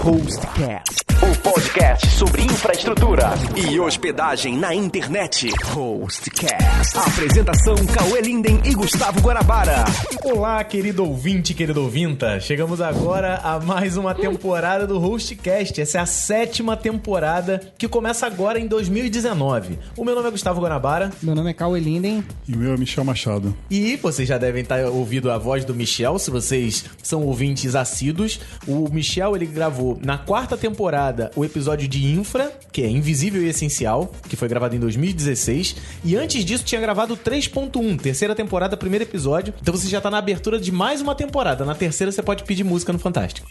Hostcast, o podcast sobre infraestrutura e hospedagem na internet. Hostcast. Apresentação: Cauê Linden e Gustavo Guanabara. Olá, querido ouvinte, querido ouvinta. Chegamos agora a mais uma temporada do Hostcast. Essa é a 7ª temporada que começa agora em 2019. O meu nome é Gustavo Guanabara. Meu nome é Cauê Linden. E o meu é Michel Machado. E vocês já devem estar ouvindo a voz do Michel, se vocês são ouvintes assíduos. O Michel, ele gravou na 4ª temporada o episódio de Infra, que é Invisível e Essencial, que foi gravado em 2016. E antes disso tinha gravado o 3.1, 3ª temporada, primeiro episódio. Então você já tá na abertura de mais uma temporada. Na 3ª você pode pedir música no Fantástico.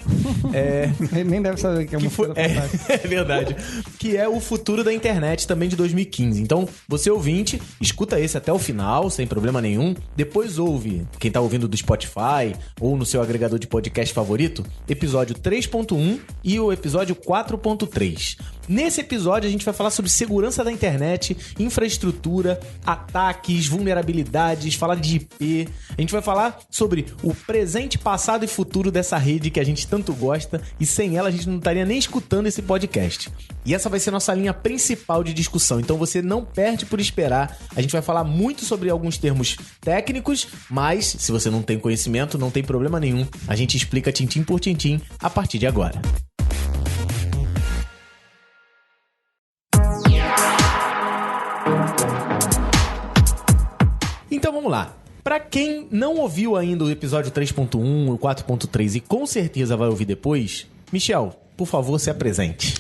Ele nem deve saber que é música do Fantástico. É verdade. Que é o futuro da internet também de 2015. Então, você ouvinte, escuta esse até o final, sem problema nenhum. Depois ouve, quem tá ouvindo do Spotify ou no seu agregador de podcast favorito, episódio 3.1 e o episódio 4.3. Nesse episódio a gente vai falar sobre segurança da internet, infraestrutura, ataques, vulnerabilidades, falar de IP. A gente vai falar sobre o presente, passado e futuro dessa rede que a gente tanto gosta, e sem ela a gente não estaria nem escutando esse podcast. E essa vai ser nossa linha principal de discussão, então você não perde por esperar. A gente vai falar muito sobre alguns termos técnicos, mas se você não tem conhecimento, não tem problema nenhum. A gente explica tintim por tintim a partir de agora. Então vamos lá. Pra quem não ouviu ainda o episódio 3.1, o 4.3 e com certeza vai ouvir depois, Michel, por favor, se apresente.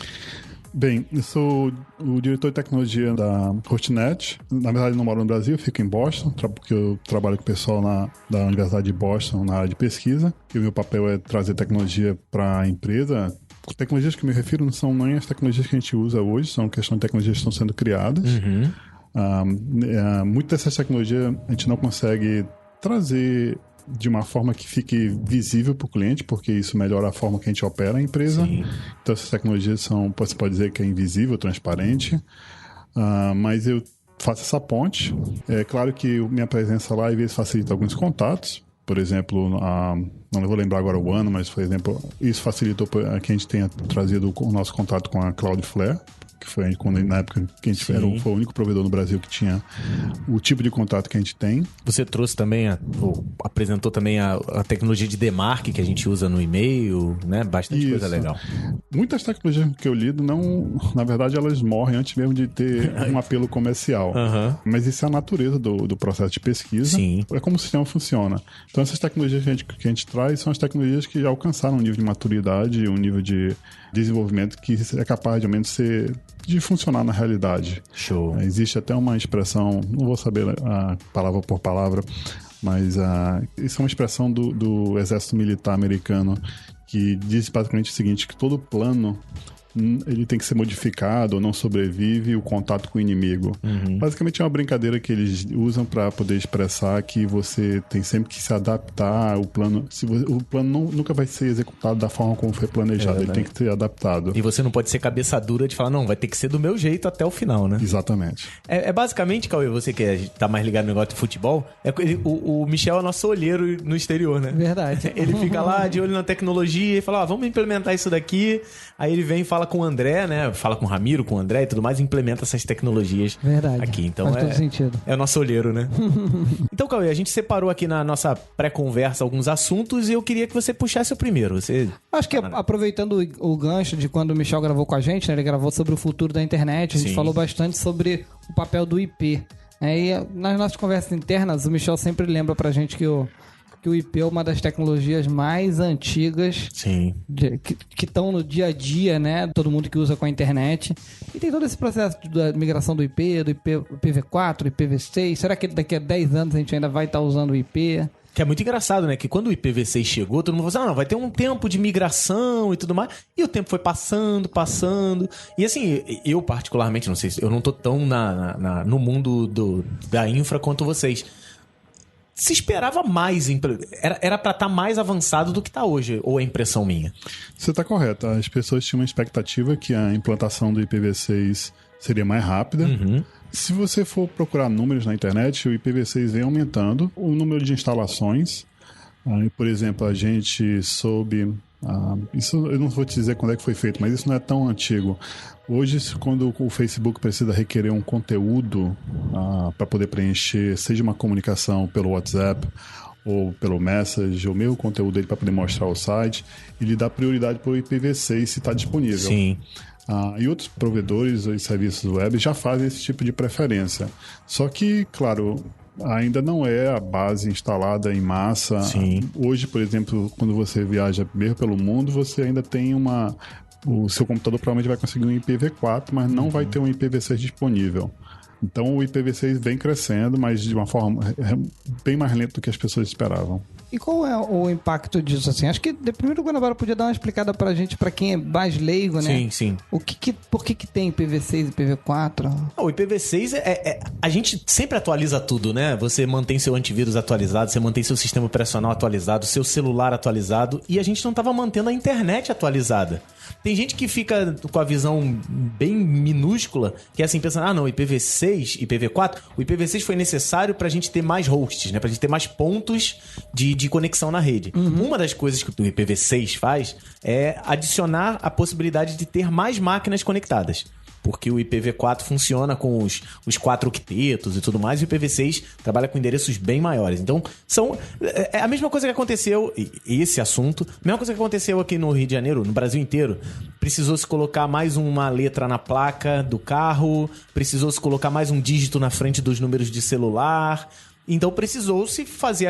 Bem, eu sou o diretor de tecnologia da Hostnet. Na verdade, não moro no Brasil, fico em Boston, porque eu trabalho com o pessoal da Universidade de Boston na área de pesquisa. E o meu papel é trazer tecnologia para a empresa. Tecnologias que eu me refiro não são nem as tecnologias que a gente usa hoje, são questões de tecnologias que estão sendo criadas. Muitas dessas tecnologias a gente não consegue trazer de uma forma que fique visível para o cliente, porque isso melhora a forma que a gente opera a empresa. Sim. Então essas tecnologias são, você pode dizer que é invisível, transparente, mas eu faço essa ponte. É claro que minha presença lá às vezes facilita alguns contatos. Por exemplo, não vou lembrar agora o ano, mas, por exemplo, isso facilitou que a gente tenha trazido o nosso contato com a Cloudflare, que foi quando, na época que a gente foi o único provedor no Brasil que tinha o tipo de contato que a gente tem. Você trouxe também, apresentou também a tecnologia de DMARC que a gente usa no e-mail, né? Bastante coisa legal. Muitas tecnologias que eu lido, na verdade, elas morrem antes mesmo de ter um apelo comercial. Mas isso é a natureza do processo de pesquisa. Sim. É como o sistema funciona. Então, essas tecnologias que a gente traz são as tecnologias que já alcançaram um nível de maturidade, um nível de desenvolvimento que é capaz de, ao menos, de funcionar na realidade. Show. Existe até uma expressão, não vou saber a palavra por palavra, mas isso é uma expressão do exército militar americano que diz basicamente o seguinte, que todo plano ele tem que ser modificado ou não sobrevive o contato com o inimigo. Basicamente é uma brincadeira que eles usam para poder expressar que você tem sempre que se adaptar ao plano. O plano nunca vai ser executado da forma como foi planejado, ele tem que ser adaptado. E você não pode ser cabeça dura de falar, não, vai ter que ser do meu jeito até o final, né? Exatamente. É basicamente, Cauê, você que tá mais ligado no negócio de futebol, o Michel é nosso olheiro no exterior, né? Verdade. Ele fica lá de olho na tecnologia e fala, vamos implementar isso daqui. Aí ele vem e fala com o André, né? Fala com o Ramiro, com o André e tudo mais, e implementa essas tecnologias. Verdade. Aqui. Então faz todo sentido. É o nosso olheiro, né? Então, Cauê, a gente separou aqui na nossa pré-conversa alguns assuntos e eu queria que você puxasse o primeiro. Acho que aproveitando o gancho de quando o Michel gravou com a gente, né? Ele gravou sobre o futuro da internet, a gente falou bastante sobre o papel do IP. E nas nossas conversas internas, o Michel sempre lembra pra gente que o IP é uma das tecnologias mais antigas que estão no dia a dia, né? Todo mundo que usa com a internet. E tem todo esse processo da migração do IPv4, IPv6. Será que daqui a 10 anos a gente ainda vai estar usando o IP? Que é muito engraçado, né? Que quando o IPv6 chegou, todo mundo falou assim, vai ter um tempo de migração e tudo mais. E o tempo foi passando. E assim, eu particularmente, não sei, eu não tô tão no mundo da infra quanto vocês. Se esperava mais, era para estar mais avançado do que está hoje, ou é impressão minha? Você está correto. As pessoas tinham uma expectativa que a implantação do IPv6 seria mais rápida. Se você for procurar números na internet, o IPv6 vem aumentando o número de instalações. Por exemplo, a gente soube Isso eu não vou te dizer quando é que foi feito, mas isso não é tão antigo. Hoje, quando o Facebook precisa requerer um conteúdo para poder preencher, seja uma comunicação pelo WhatsApp ou pelo Message, ou mesmo o conteúdo dele para poder mostrar o site, ele dá prioridade para o IPv6 se está disponível. Sim. E outros provedores e serviços web já fazem esse tipo de preferência. Só que, claro, ainda não é a base instalada em massa. Sim. Hoje, por exemplo, quando você viaja mesmo pelo mundo, você ainda tem o seu computador provavelmente vai conseguir um IPv4, mas não vai ter um IPv6 disponível. Então o IPv6 vem crescendo, mas de uma forma bem mais lenta do que as pessoas esperavam. E qual é o impacto disso, assim? Acho que primeiro o Guanabara podia dar uma explicada pra gente, pra quem é mais leigo, né? Sim, sim. Por que tem IPv6 e IPv4? O IPv6 a gente sempre atualiza tudo, né? Você mantém seu antivírus atualizado, você mantém seu sistema operacional atualizado, seu celular atualizado, e a gente não estava mantendo a internet atualizada. Tem gente que fica com a visão bem minúscula, que é assim, pensando, não, IPv6, IPv4, o IPv6 foi necessário pra gente ter mais hosts, né? Pra gente ter mais pontos de conexão na rede. Uma das coisas que o IPv6 faz é adicionar a possibilidade de ter mais máquinas conectadas. Porque o IPv4 funciona com os 4 octetos e tudo mais, e o IPv6 trabalha com endereços bem maiores. Então, é a mesma coisa que aconteceu, esse assunto, a mesma coisa que aconteceu aqui no Rio de Janeiro, no Brasil inteiro. Precisou se colocar mais uma letra na placa do carro, precisou se colocar mais um dígito na frente dos números de celular. Então, precisou-se fazer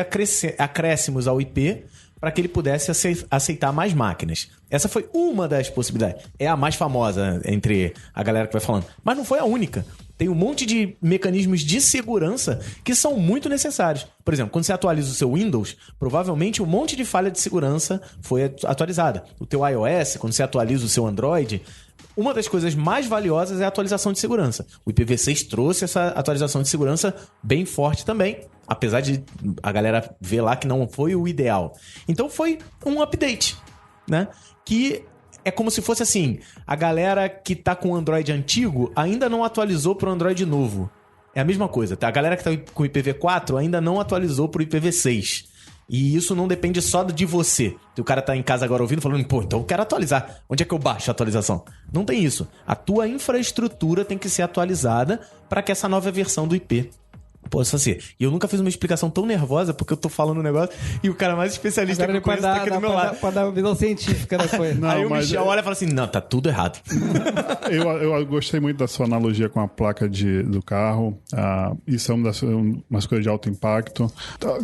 acréscimos ao IP para que ele pudesse aceitar mais máquinas. Essa foi uma das possibilidades. É a mais famosa entre a galera que vai falando. Mas não foi a única. Tem um monte de mecanismos de segurança que são muito necessários. Por exemplo, quando você atualiza o seu Windows, provavelmente um monte de falha de segurança foi atualizada. O teu iOS, quando você atualiza o seu Android, uma das coisas mais valiosas é a atualização de segurança. O IPv6 trouxe essa atualização de segurança bem forte também, apesar de a galera ver lá que não foi o ideal. Então foi um update, né? Que é como se fosse assim, a galera que tá com o Android antigo ainda não atualizou pro Android novo. É a mesma coisa, tá? A galera que tá com o IPv4 ainda não atualizou pro IPv6. E isso não depende só de você. O cara tá em casa agora ouvindo, falando, então eu quero atualizar. Onde é que eu baixo a atualização? Não tem isso. A tua infraestrutura tem que ser atualizada para que essa nova versão do IP possa ser. E eu nunca fiz uma explicação tão nervosa, porque eu tô falando um negócio e o cara mais especialista que eu conheço tá aqui do meu lado. Pra dar uma visão científica depois. Aí o Michel olha e fala assim, não, tá tudo errado. Eu gostei muito da sua analogia com a placa do carro. Isso é umas coisas de alto impacto.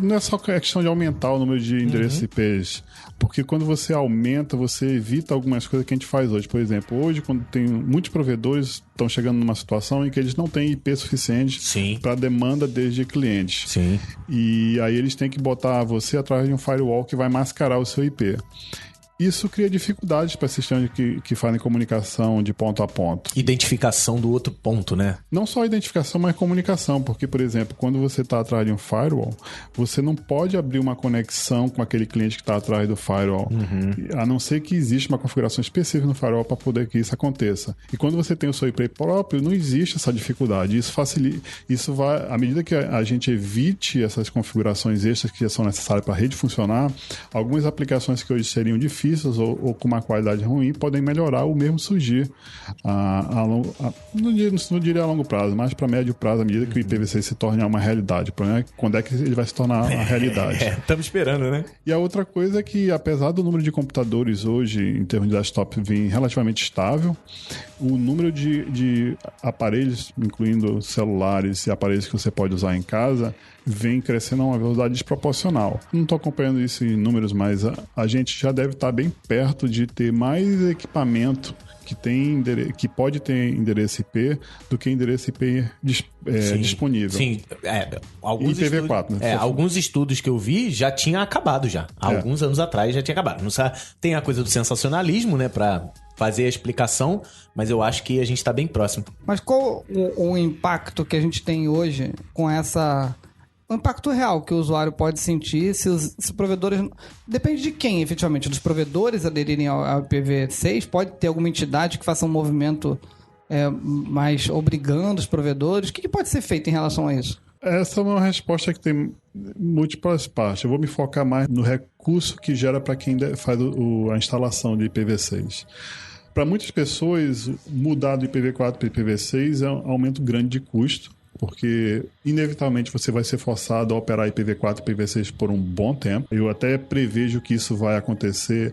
Não é só questão de aumentar o número de endereços IPs, porque quando você aumenta, você evita algumas coisas que a gente faz hoje. Por exemplo, hoje, quando tem muitos provedores estão chegando numa situação em que eles não têm IP suficiente para demanda desde clientes. Sim. E aí eles têm que botar você atrás de um firewall que vai mascarar o seu IP. Isso cria dificuldades para sistemas que fazem comunicação de ponto a ponto. Identificação do outro ponto, né? Não só identificação, mas comunicação. Porque, por exemplo, quando você está atrás de um firewall, você não pode abrir uma conexão com aquele cliente que está atrás do firewall. A não ser que exista uma configuração específica no firewall para poder que isso aconteça. E quando você tem o seu IP próprio, não existe essa dificuldade. Isso facilita. Isso vai, à medida que a gente evite essas configurações extras que já são necessárias para a rede funcionar, algumas aplicações que hoje seriam difíceis ou com uma qualidade ruim podem melhorar ou mesmo surgir não diria a longo prazo, mas para médio prazo, à medida que o IPv6 se torne uma realidade. O problema é quando é que ele vai se tornar uma realidade. Estamos esperando, né? E a outra coisa é que, apesar do número de computadores hoje, em termos de desktop, vir relativamente estável, o número de aparelhos, incluindo celulares e aparelhos que você pode usar em casa, vem crescendo a uma velocidade desproporcional. Não estou acompanhando isso em números, mas a gente já deve estar bem perto de ter mais equipamento que pode ter endereço IP do que endereço IP disponível. Sim, alguns IPv4, né? Alguns estudos que eu vi já tinham acabado já. Há alguns anos atrás já tinha acabado. Não sabe, tem a coisa do sensacionalismo, né, para fazer a explicação, mas eu acho que a gente está bem próximo. Mas qual o impacto que a gente tem hoje com essa... O impacto real que o usuário pode sentir se os provedores... Depende de quem, efetivamente. Dos provedores aderirem ao IPv6, pode ter alguma entidade que faça um movimento mais obrigando os provedores. O que pode ser feito em relação a isso? Essa é uma resposta que tem múltiplas partes. Eu vou me focar mais no recurso que gera para quem faz a instalação de IPv6. Para muitas pessoas, mudar do IPv4 para IPv6 é um aumento grande de custo, porque inevitavelmente você vai ser forçado a operar IPv4 e IPv6 por um bom tempo. Eu até prevejo que isso vai acontecer,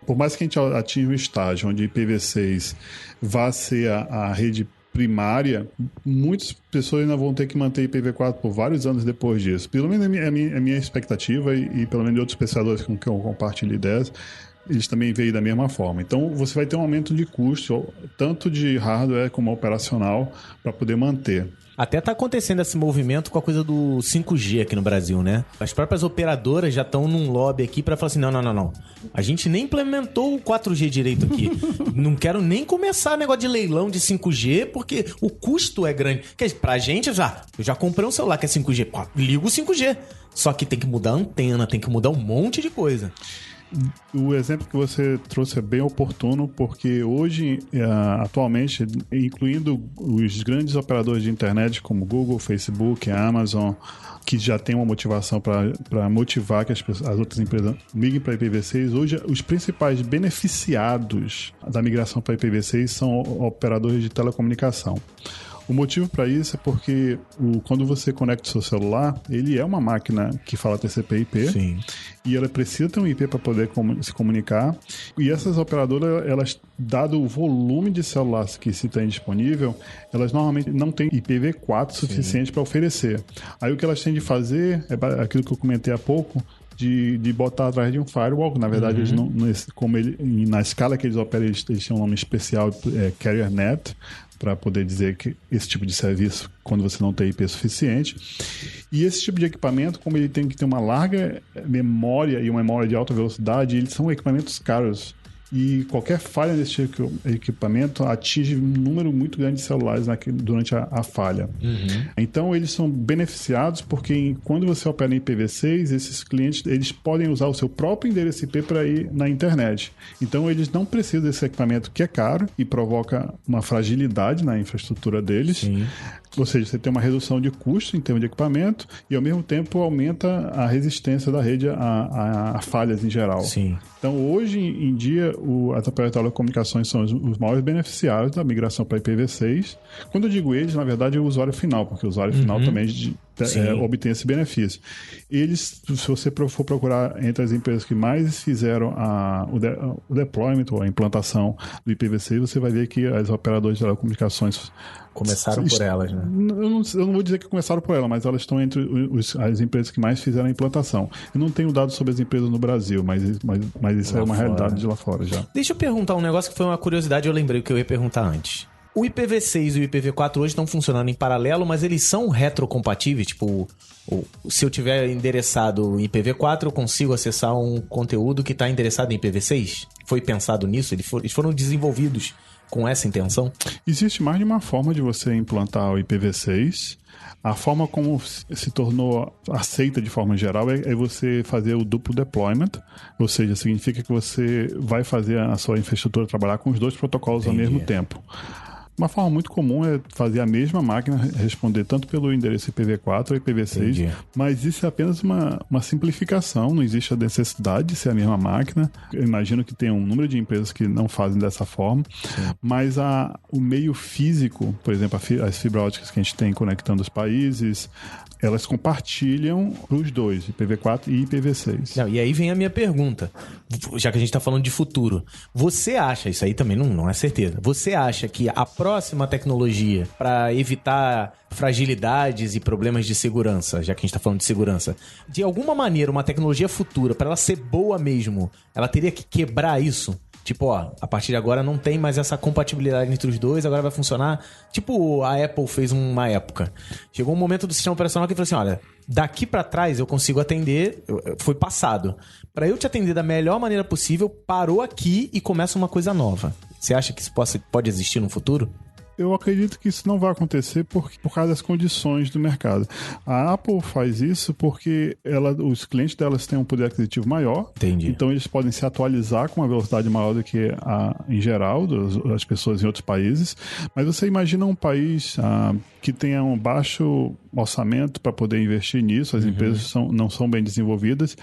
por mais que a gente atinja um estágio onde IPv6 vá ser a rede primária, muitas pessoas ainda vão ter que manter IPv4 por vários anos depois disso. Pelo menos é a minha expectativa e pelo menos de outros pesquisadores com quem eu compartilho ideias, eles também veem da mesma forma. Então, você vai ter um aumento de custo, tanto de hardware como operacional, para poder manter. Até tá acontecendo esse movimento com a coisa do 5G aqui no Brasil, né? As próprias operadoras já estão num lobby aqui pra falar assim, não. A gente nem implementou o 4G direito aqui. Não quero nem começar negócio de leilão de 5G, porque o custo é grande. Porque pra gente, eu já comprei um celular que é 5G. Pô, ligo o 5G. Só que tem que mudar a antena, tem que mudar um monte de coisa. O exemplo que você trouxe é bem oportuno, porque hoje, atualmente, incluindo os grandes operadores de internet como Google, Facebook, Amazon, que já tem uma motivação para motivar que as outras empresas migrem para IPv6, hoje os principais beneficiados da migração para IPv6 são operadores de telecomunicação. O motivo para isso é porque quando você conecta o seu celular, ele é uma máquina que fala TCP/IP. Sim. E ela precisa ter um IP para poder se comunicar. E essas operadoras, elas, dado o volume de celulares que se tem disponível, elas normalmente não têm IPv4 suficiente para oferecer. Aí o que elas têm de fazer é aquilo que eu comentei há pouco, de botar atrás de um firewall. Na verdade, eles não, na escala que eles operam, eles têm um nome especial, Carrier Net, para poder dizer que esse tipo de serviço, quando você não tem IP suficiente. E esse tipo de equipamento, como ele tem que ter uma larga memória e uma memória de alta velocidade, eles são equipamentos caros. E qualquer falha nesse equipamento atinge um número muito grande de celulares durante a falha. Então, eles são beneficiados porque quando você opera em IPv6, esses clientes eles podem usar o seu próprio endereço IP para ir na internet. Então, eles não precisam desse equipamento que é caro e provoca uma fragilidade na infraestrutura deles. Sim. Ou seja, você tem uma redução de custo em termos de equipamento e, ao mesmo tempo, aumenta a resistência da rede a falhas em geral. Sim. Então, hoje em dia, as operadoras de telecomunicações são os maiores beneficiários da migração para IPv6. Quando eu digo eles, na verdade, é o usuário final, porque o usuário final também obtém esse benefício. Eles, se você for procurar entre as empresas que mais fizeram o deployment ou a implantação do IPv6, você vai ver que as operadoras de telecomunicações começaram por elas, né? Eu não vou dizer que começaram por ela, mas elas estão entre as empresas que mais fizeram a implantação. Eu não tenho dados sobre as empresas no Brasil, mas isso é uma realidade de lá fora já. Deixa eu perguntar um negócio que foi uma curiosidade, eu lembrei o que eu ia perguntar antes. O IPv6 e o IPv4 hoje estão funcionando em paralelo, mas eles são retrocompatíveis? Tipo, se eu tiver endereçado em IPv4, eu consigo acessar um conteúdo que está endereçado em IPv6? Foi pensado nisso? Eles foram desenvolvidos com essa intenção? Existe mais de uma forma de você implantar o IPv6. A forma como se tornou aceita de forma geral é você fazer o duplo deployment, ou seja, significa que você vai fazer a sua infraestrutura trabalhar com os dois protocolos ao mesmo tempo. Uma forma muito comum é fazer a mesma máquina responder tanto pelo endereço IPv4 ou IPv6, mas isso é apenas uma simplificação, não existe a necessidade de ser a mesma máquina. Eu imagino que tem um número de empresas que não fazem dessa forma, mas o meio físico, por exemplo, as fibras óticas que a gente tem conectando os países, elas compartilham os dois, IPv4 e IPv6. Não, e aí vem a minha pergunta, já que a gente está falando de futuro. Você acha, isso aí também não é certeza, você acha que a próxima tecnologia para evitar fragilidades e problemas de segurança, já que a gente está falando de segurança, de alguma maneira, uma tecnologia futura, para ela ser boa mesmo, ela teria que quebrar isso? Tipo, a partir de agora não tem mais essa compatibilidade entre os dois, agora vai funcionar. Tipo, a Apple fez uma época. Chegou um momento do sistema operacional que falou assim, olha, daqui pra trás eu consigo atender, foi passado. Pra eu te atender da melhor maneira possível, parou aqui e começa uma coisa nova. Você acha que isso pode existir no futuro? Eu acredito que isso não vai acontecer por causa das condições do mercado. A Apple faz isso porque os clientes delas têm um poder aquisitivo maior. Entendi. Então eles podem se atualizar com uma velocidade maior do que em geral das pessoas em outros países. Mas você imagina um país que tenha um baixo orçamento para poder investir nisso, as empresas não são bem desenvolvidas,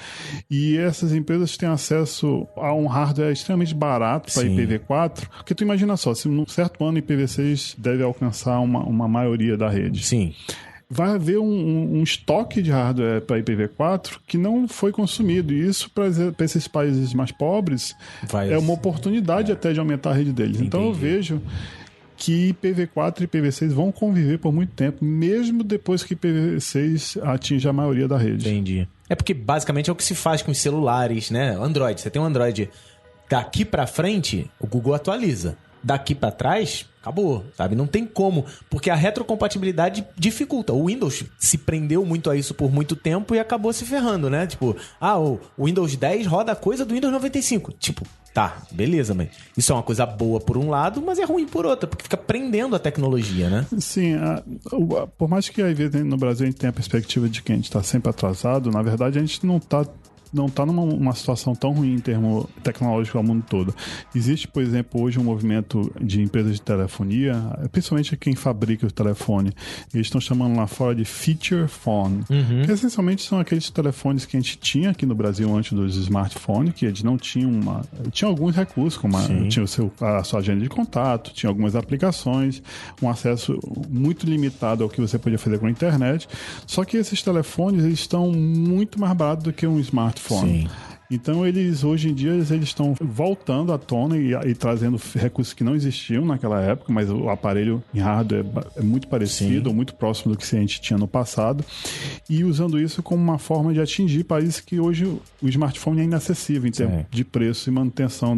e essas empresas têm acesso a um hardware extremamente barato para IPv4, porque tu imagina só, se num certo ano IPv6 deve alcançar uma maioria da rede. Sim. Vai haver um estoque de hardware para IPv4 que não foi consumido, e isso para esses países mais pobres é uma oportunidade até de aumentar a rede deles. Entendi. Então eu vejo que IPv4 e IPv6 vão conviver por muito tempo, mesmo depois que IPv6 atinja a maioria da rede. Entendi. É porque basicamente é o que se faz com os celulares, né? Android, você tem um Android daqui pra frente, o Google atualiza. Daqui pra trás, acabou, sabe? Não tem como, porque a retrocompatibilidade dificulta. O Windows se prendeu muito a isso por muito tempo e acabou se ferrando, né? Tipo, o Windows 10 roda a coisa do Windows 95. Tipo, tá, beleza, mas isso é uma coisa boa por um lado, mas é ruim por outra, porque fica prendendo a tecnologia, né? Sim, por mais que às vezes no Brasil a gente tenha a perspectiva de que a gente está sempre atrasado, na verdade a gente não está numa situação tão ruim em termos tecnológicos ao mundo todo. Existe, por exemplo, hoje um movimento de empresas de telefonia, principalmente quem fabrica o telefone. Eles estão chamando lá fora de feature phone, que essencialmente são aqueles telefones que a gente tinha aqui no Brasil antes dos smartphones, que eles não tinham tinha alguns recursos, como tinha a sua agenda de contato, tinha algumas aplicações, um acesso muito limitado ao que você podia fazer com a internet. Só que esses telefones eles estão muito mais baratos do que um smartphone. Sim. Então hoje em dia eles estão voltando à tona e trazendo recursos que não existiam naquela época, mas o aparelho em hardware é muito parecido, ou muito próximo do que a gente tinha no passado, e usando isso como uma forma de atingir países que hoje o smartphone é inacessível em termos de preço e manutenção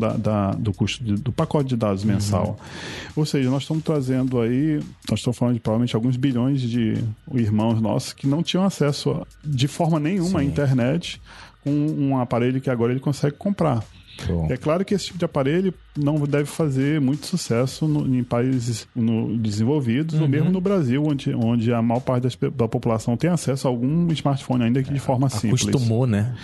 do custo do pacote de dados mensal. Ou seja, nós estamos trazendo aí, nós estamos falando de provavelmente alguns bilhões de irmãos nossos que não tinham acesso de forma nenhuma à internet, com um aparelho que agora ele consegue comprar. Bom. É claro que esse tipo de aparelho não deve fazer muito sucesso em países desenvolvidos, ou mesmo no Brasil, onde a maior parte da população tem acesso a algum smartphone, ainda que de forma simples. Acostumou, né?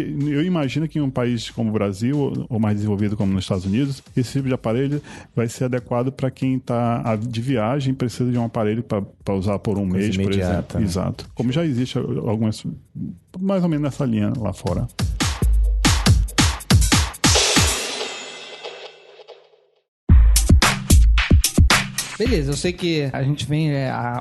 Eu imagino que em um país como o Brasil, ou mais desenvolvido como nos Estados Unidos, esse tipo de aparelho vai ser adequado para quem está de viagem e precisa de um aparelho para usar por um mês, por exemplo. Né? Exato. Como já existe algumas, mais ou menos nessa linha lá fora. Beleza, eu sei que a gente vem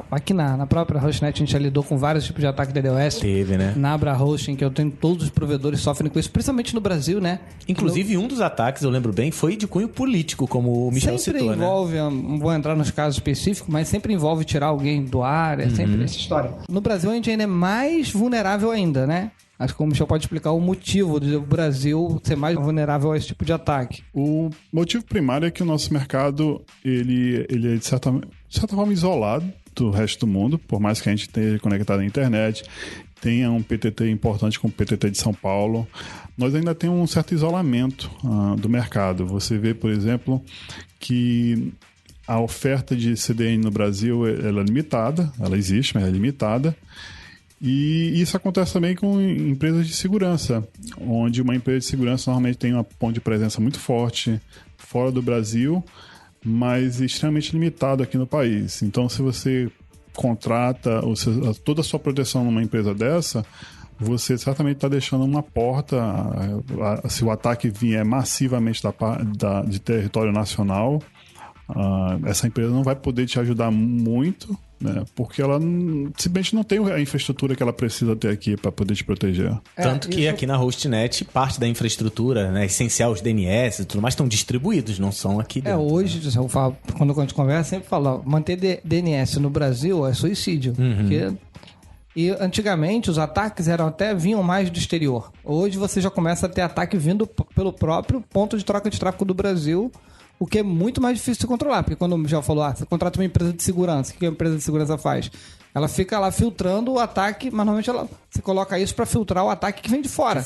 aqui na própria Hostnet, a gente já lidou com vários tipos de ataque DDoS. Teve, né? Na Abra Hosting, que eu tenho, todos os provedores sofrem com isso, principalmente no Brasil, né? Inclusive, um dos ataques, eu lembro bem, foi de cunho político, como o Michel citou, né? Sempre envolve, não vou entrar nos casos específicos, mas sempre envolve tirar alguém do ar, sempre essa história. No Brasil, a gente ainda é mais vulnerável ainda, né? Acho que o Michel pode explicar o motivo do Brasil ser mais vulnerável a esse tipo de ataque. O motivo primário é que o nosso mercado ele é de certa forma isolado do resto do mundo, por mais que a gente esteja conectado à internet, tenha um PTT importante como o PTT de São Paulo, nós ainda temos um certo isolamento do mercado. Você vê, por exemplo, que a oferta de CDN no Brasil ela é limitada, ela existe, mas é limitada. E isso acontece também com empresas de segurança, onde uma empresa de segurança normalmente tem uma ponto de presença muito forte fora do Brasil, mas extremamente limitado aqui no país. Então, se você contrata toda a sua proteção numa empresa dessa, você certamente está deixando uma porta, se o ataque vier massivamente de território nacional, essa empresa não vai poder te ajudar muito, né? Porque ela simplesmente não tem a infraestrutura que ela precisa ter aqui para poder te proteger. Tanto que aqui na Hostnet, parte da infraestrutura, né, essencial, os DNS e tudo mais, estão distribuídos, não são aqui dentro. Hoje, né? Eu falo, quando a gente conversa, sempre falo, manter DNS no Brasil é suicídio. Porque... E antigamente os ataques vinham mais do exterior. Hoje você já começa a ter ataque vindo pelo próprio ponto de troca de tráfego do Brasil, o que é muito mais difícil de controlar, porque quando o Michel falou, você contrata uma empresa de segurança, o que a empresa de segurança faz? Ela fica lá filtrando o ataque, mas normalmente você coloca isso pra filtrar o ataque que vem de fora.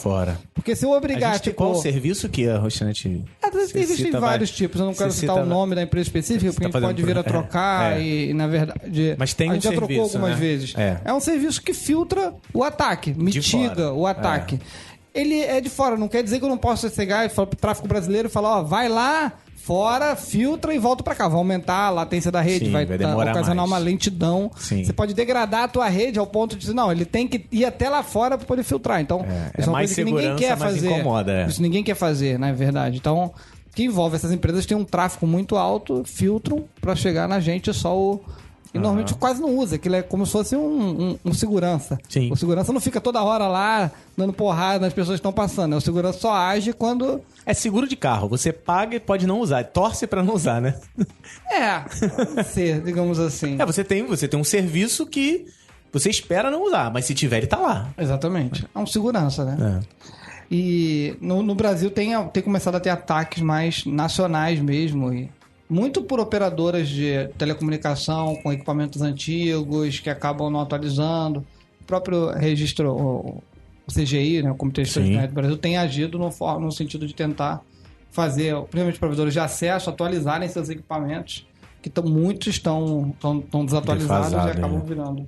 Porque se eu obrigar, a gente qual o serviço que a Roxanet... Existem vários tipos, eu não quero citar o nome da empresa específica, porque a gente pode vir a trocar e, na verdade... Mas tem a gente já serviço, trocou algumas vezes. É um serviço que filtra o ataque, mitiga o ataque. Ele é de fora, não quer dizer que eu não posso chegar e falar pro tráfico brasileiro e falar, vai lá... Fora, filtra e volta pra cá. Vai aumentar a latência da rede, vai ocasionar uma lentidão. Sim. Você pode degradar a tua rede ao ponto de dizer, não, ele tem que ir até lá fora pra poder filtrar. Então, é uma mais coisa que ninguém quer fazer. Incomoda, Isso ninguém quer fazer, na verdade. Então, o que envolve essas empresas tem um tráfego muito alto, filtram pra chegar na gente só o... E normalmente quase não usa, aquilo é como se fosse um segurança. Sim. O segurança não fica toda hora lá dando porrada nas pessoas que estão passando. O segurança só age quando... É seguro de carro, você paga e pode não usar, torce pra não usar, né? Pode ser, digamos assim. Você tem um serviço que você espera não usar, mas se tiver, ele tá lá. Exatamente. É um segurança, né? E no Brasil tem começado a ter ataques mais nacionais mesmo, e muito por operadoras de telecomunicação com equipamentos antigos que acabam não atualizando. O próprio registro, o CGI, né, o Comitê de Segurança do Brasil, tem agido no sentido de tentar fazer, principalmente provedores de acesso, atualizarem seus equipamentos, que muitos estão desatualizados e acabam virando.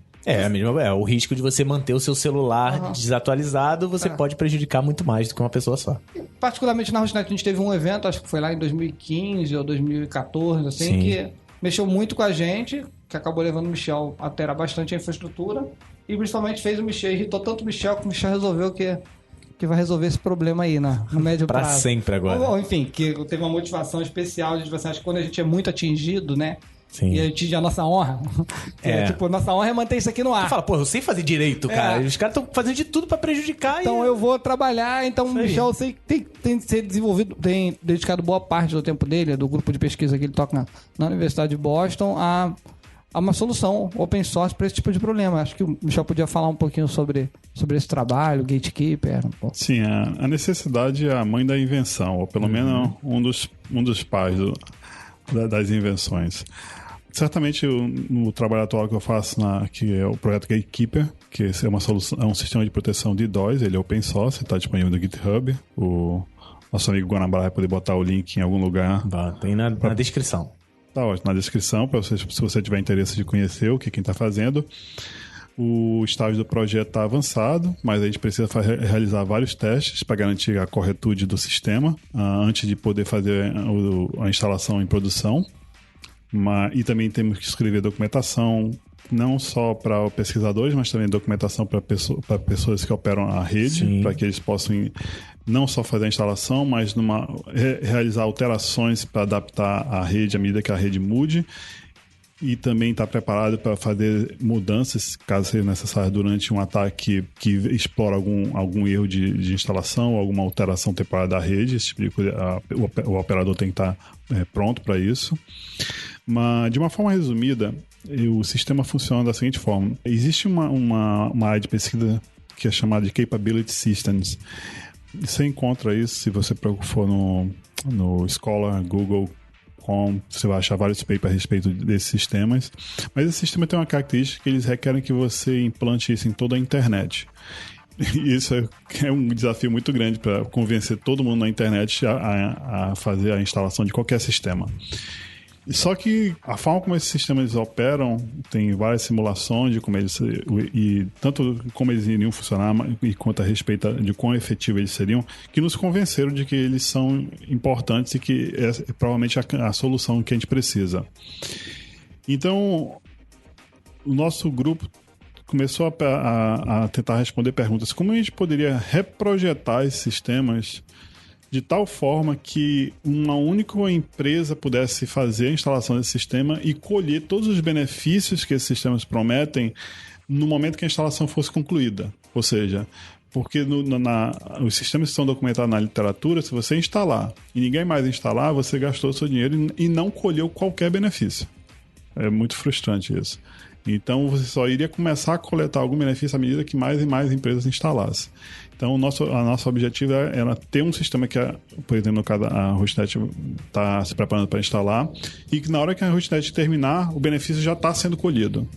O risco de você manter o seu celular desatualizado, você pode prejudicar muito mais do que uma pessoa só. Particularmente na Roxanet, a gente teve um evento, acho que foi lá em 2015 ou 2014, assim, que mexeu muito com a gente, que acabou levando o Michel a alterar bastante a infraestrutura, e principalmente fez o Michel, irritou tanto o Michel que o Michel resolveu que vai resolver esse problema aí no médio prazo. Pra sempre agora. Ou, enfim, que teve uma motivação especial de, acho que quando a gente é muito atingido, né? Sim. E a gente a nossa honra. Nossa honra é manter isso aqui no ar. Tu fala, eu sei fazer direito, cara. Os caras estão fazendo de tudo pra prejudicar. Então eu vou trabalhar. Então o Michel, eu sei que tem ser desenvolvido, tem dedicado boa parte do tempo dele, do grupo de pesquisa que ele toca na Universidade de Boston, a uma solução open source para esse tipo de problema. Acho que o Michel podia falar um pouquinho sobre esse trabalho, Gatekeeper. Sim, a necessidade é a mãe da invenção, ou pelo menos um dos pais das invenções. Certamente no trabalho atual que eu faço, que é o projeto Gatekeeper, que é uma solução, é um sistema de proteção de DOS, ele é open source, está disponível no GitHub. O nosso amigo Guanabara vai poder botar o link em algum lugar. Tem na descrição. Tá ótimo, na descrição, para você, se você tiver interesse de conhecer o que quem está fazendo. O estágio do projeto está avançado, mas a gente precisa realizar vários testes para garantir a corretude do sistema antes de poder fazer a instalação em produção. E também temos que escrever documentação, não só para pesquisadores, mas também documentação para pessoas que operam a rede, para que eles possam não só fazer a instalação, mas realizar alterações para adaptar a rede à medida que a rede mude. E também está preparado para fazer mudanças, caso seja necessário, durante um ataque que explora algum erro de instalação, alguma alteração temporária da rede. Esse tipo de coisa, o operador tem que estar pronto para isso. Mas, de uma forma resumida, o sistema funciona da seguinte forma. Existe uma área de pesquisa que é chamada de Capability Systems. Você encontra isso se você for no Scholar, Google, você vai achar vários papers a respeito desses sistemas, mas esse sistema tem uma característica que eles requerem que você implante isso em toda a internet. E isso é um desafio muito grande para convencer todo mundo na internet a fazer a instalação de qualquer sistema. Só que a forma como esses sistemas operam, tem várias simulações de como tanto como eles iriam funcionar e quanto a respeito de quão efetivos eles seriam, que nos convenceram de que eles são importantes e que é provavelmente a solução que a gente precisa. Então, o nosso grupo começou a tentar responder perguntas. Como a gente poderia reprojetar esses sistemas de tal forma que uma única empresa pudesse fazer a instalação desse sistema e colher todos os benefícios que esses sistemas prometem no momento que a instalação fosse concluída. Ou seja, porque os sistemas que são documentados na literatura, se você instalar e ninguém mais instalar, você gastou o seu dinheiro e não colheu qualquer benefício. É muito frustrante isso. Então, você só iria começar a coletar algum benefício à medida que mais e mais empresas instalassem. Então, a nosso objetivo era ter um sistema que, por exemplo, no caso, a Hostnet está se preparando para instalar, e que na hora que a Hostnet terminar, o benefício já está sendo colhido.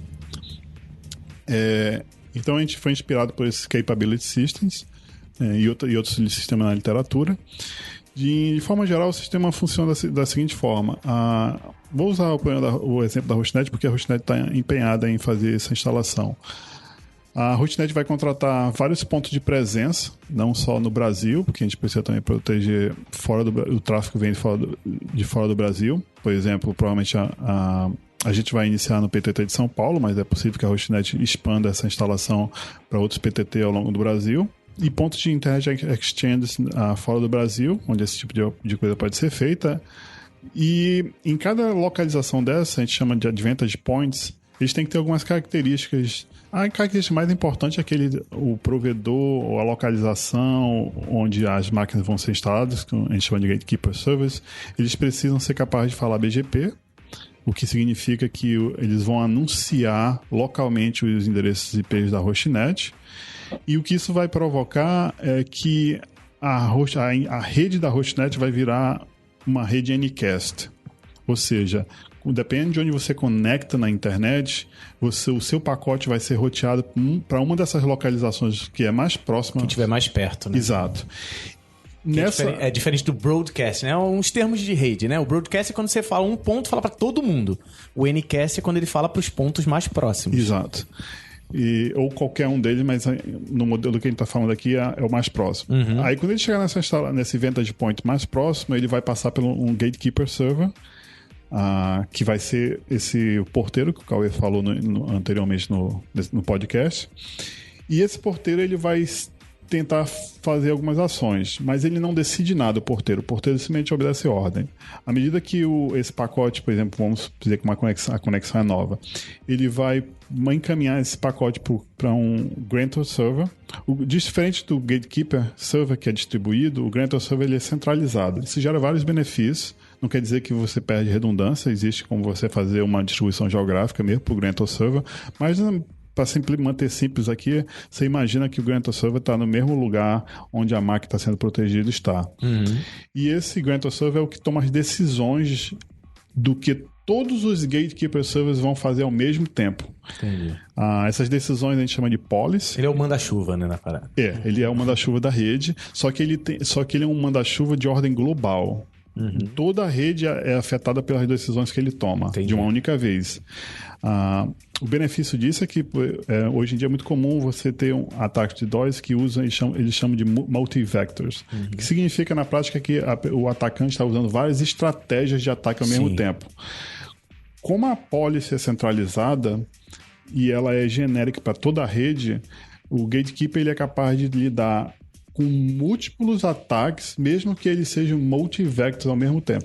Então, a gente foi inspirado por esses Capability Systems e outros sistemas na literatura. De forma geral, o sistema funciona da seguinte forma. Vou usar o exemplo da Hostnet, porque a Hostnet está empenhada em fazer essa instalação. A Hostnet vai contratar vários pontos de presença, não só no Brasil, porque a gente precisa também proteger o tráfego que vem de fora do Brasil. Por exemplo, provavelmente a gente vai iniciar no PTT de São Paulo, mas é possível que a Hostnet expanda essa instalação para outros PTT ao longo do Brasil. E pontos de Internet Exchange fora do Brasil, onde esse tipo de coisa pode ser feita. E em cada localização dessa, a gente chama de Advantage Points, eles têm que ter algumas características. A característica mais importante é o provedor ou a localização onde as máquinas vão ser instaladas, que a gente chama de Gatekeeper Service. Eles precisam ser capazes de falar BGP, o que significa que eles vão anunciar localmente os endereços IPs da Hostnet. E o que isso vai provocar é que a rede da Hostnet vai virar uma rede Ncast. Ou seja, dependendo de onde você conecta na internet, o seu pacote vai ser roteado para uma dessas localizações que é mais próxima. Que estiver mais perto, né? Exato. É diferente do broadcast, né? Uns termos de rede, né? O broadcast é quando você fala um ponto, fala para todo mundo. O Ncast é quando ele fala para os pontos mais próximos. Exato. Ou qualquer um deles, mas no modelo que a gente está falando aqui é o mais próximo. Uhum. Aí quando ele chegar nesse Vantage Point mais próximo, ele vai passar por um Gatekeeper Server, que vai ser o porteiro que o Cauê falou anteriormente no podcast. E esse porteiro ele vai tentar fazer algumas ações, mas ele não decide nada, o porteiro simplesmente obedece ordem. À medida que esse pacote, por exemplo, vamos dizer que a conexão é nova, ele vai encaminhar esse pacote para um Grantor Server. Diferente do Gatekeeper Server, que é distribuído, o Grantor Server ele é centralizado. Isso gera vários benefícios. Não quer dizer que você perde redundância, existe como você fazer uma distribuição geográfica mesmo para o Grantor Server, mas para manter simples aqui, você imagina que o Grantor Server está no mesmo lugar onde a máquina está sendo protegida está. Uhum. E esse Grantor Server é o que toma as decisões do que todos os Gatekeeper Servers vão fazer ao mesmo tempo. Entendi. Essas decisões a gente chama de policy. Ele é o manda-chuva, né, na parada? Ele é o manda-chuva da rede, só que ele é um manda-chuva de ordem global. Uhum. Toda a rede é afetada pelas decisões que ele toma. Entendi. De uma única vez. O benefício disso é que hoje em dia é muito comum você ter um ataque de DOS que eles chamam de multi-vectors. Uhum. Que significa na prática que o atacante está usando várias estratégias de ataque ao mesmo tempo. Como a policy é centralizada e ela é genérica para toda a rede, o Gatekeeper ele é capaz de lidar com múltiplos ataques, mesmo que eles sejam multi-vectors ao mesmo tempo.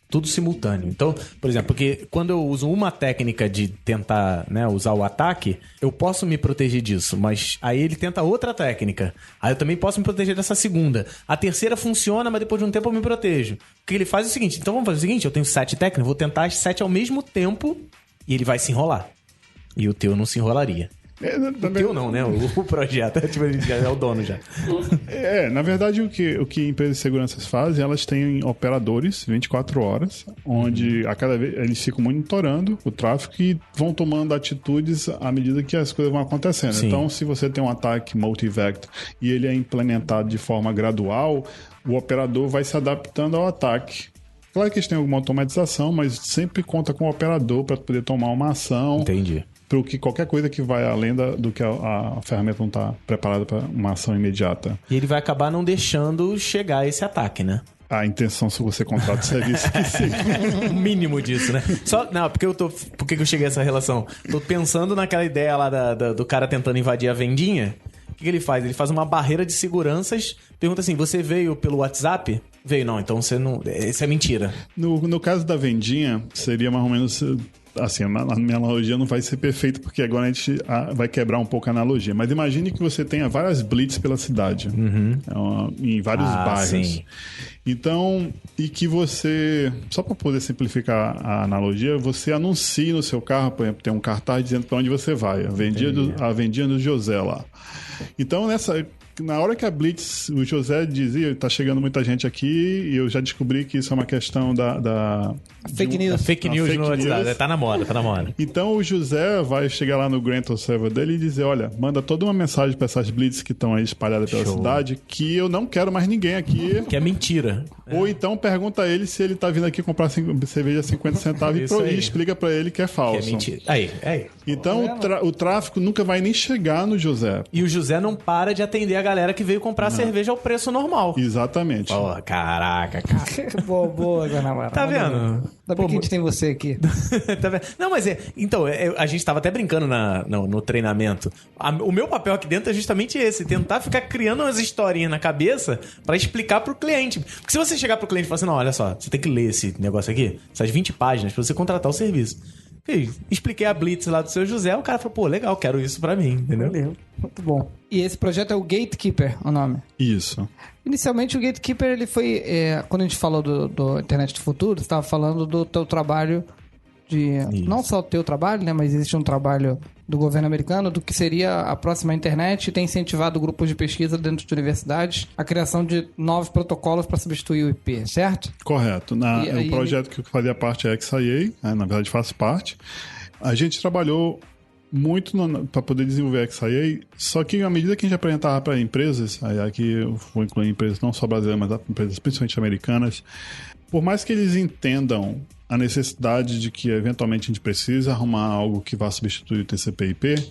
Tudo simultâneo. Então, por exemplo, porque quando eu uso uma técnica de tentar, né, usar o ataque, eu posso me proteger disso, mas aí ele tenta outra técnica. Aí eu também posso me proteger dessa segunda. A terceira funciona, mas depois de um tempo eu me protejo. O que ele faz é o seguinte, então vamos fazer o seguinte, eu tenho 7 técnicas, vou tentar as 7 ao mesmo tempo e ele vai se enrolar. E o teu não se enrolaria. O teu não, né? O projeto é o dono já. Na verdade, o que empresas de segurança fazem, elas têm operadores 24 horas, onde a cada vez eles ficam monitorando o tráfego e vão tomando atitudes à medida que as coisas vão acontecendo. Sim. Então, se você tem um ataque multi-vector e ele é implementado de forma gradual, o operador vai se adaptando ao ataque. Claro que eles têm alguma automatização, mas sempre conta com o operador para poder tomar uma ação. Entendi. Que qualquer coisa que vai além do que a ferramenta não está preparada para uma ação imediata. E ele vai acabar não deixando chegar esse ataque, né? A intenção, se você contrata o serviço, que sim. O mínimo disso, né? Por que eu cheguei a essa relação? Tô pensando naquela ideia lá do cara tentando invadir a vendinha. O que ele faz? Ele faz uma barreira de seguranças. Pergunta assim, você veio pelo WhatsApp? Veio, não. Então você não... Isso é mentira. No caso da vendinha, seria mais ou menos... assim, a minha analogia não vai ser perfeita, porque agora a gente vai quebrar um pouco a analogia. Mas imagine que você tenha várias blitz pela cidade, em vários bairros. Sim. Então, e que você, só para poder simplificar a analogia, você anuncia no seu carro, por exemplo, tem um cartaz dizendo para onde você vai, a vendinha do José lá. Então, na hora que a Blitz, o José dizia, tá chegando muita gente aqui, e eu já descobri que isso é uma questão da fake news. Fake news no WhatsApp. Tá na moda. Então o José vai chegar lá no Grantle server dele e dizer, olha, manda toda uma mensagem para essas Blitz que estão aí espalhadas pela cidade, que eu não quero mais ninguém aqui. Que é mentira. Ou então pergunta a ele se ele tá vindo aqui comprar cerveja a 50 centavos e explica para ele que é falso. Que é mentira. Aí. Então o tráfico nunca vai nem chegar no José. E o José não para de atender a galera que veio comprar cerveja ao preço normal. Exatamente. Pô, caraca, cara. boa, Guanabara. Tá vendo? Ainda bem que a gente tem você aqui. Tá vendo? Não, mas então, a gente tava até brincando no treinamento. O meu papel aqui dentro é justamente esse, tentar ficar criando umas historinhas na cabeça pra explicar pro cliente. Porque se você chegar pro cliente e falar assim, não, olha só, você tem que ler esse negócio aqui, essas 20 páginas pra você contratar o serviço. Expliquei a Blitz lá do seu José, o cara falou, pô, legal, quero isso pra mim, entendeu? Valeu. Muito bom. E esse projeto é o Gatekeeper, o nome? Isso. Inicialmente o Gatekeeper, ele foi... quando a gente falou do Internet do Futuro, você estava falando do teu trabalho Isso. Não só o teu trabalho, né? Mas existe um trabalho do governo americano do que seria a próxima internet e tem incentivado grupos de pesquisa dentro de universidades a criação de novos protocolos para substituir o IP, certo? Correto. O projeto que fazia parte é a XIA, na verdade faço parte. A gente trabalhou muito para poder desenvolver a XIA, só que à medida que a gente apresentava para empresas, aí aqui eu vou incluir empresas não só brasileiras, mas empresas principalmente americanas, por mais que eles entendam a necessidade de que eventualmente a gente precisa arrumar algo que vá substituir o TCP/IP,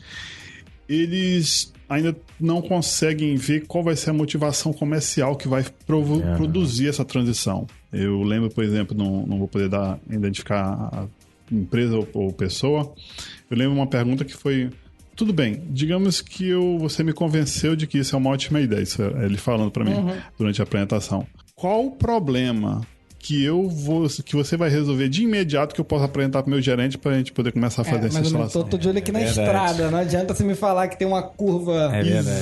eles ainda não conseguem ver qual vai ser a motivação comercial que vai produzir essa transição. Eu lembro, por exemplo, não vou poder identificar a empresa ou pessoa, eu lembro uma pergunta que foi: tudo bem, digamos que você me convenceu de que isso é uma ótima ideia, isso é ele falando para mim durante a apresentação. Qual o problema que você vai resolver de imediato que eu possa apresentar para o meu gerente para a gente poder começar a fazer essa instalação? Mas eu tô de olho aqui na estrada, não adianta você me falar que tem uma curva,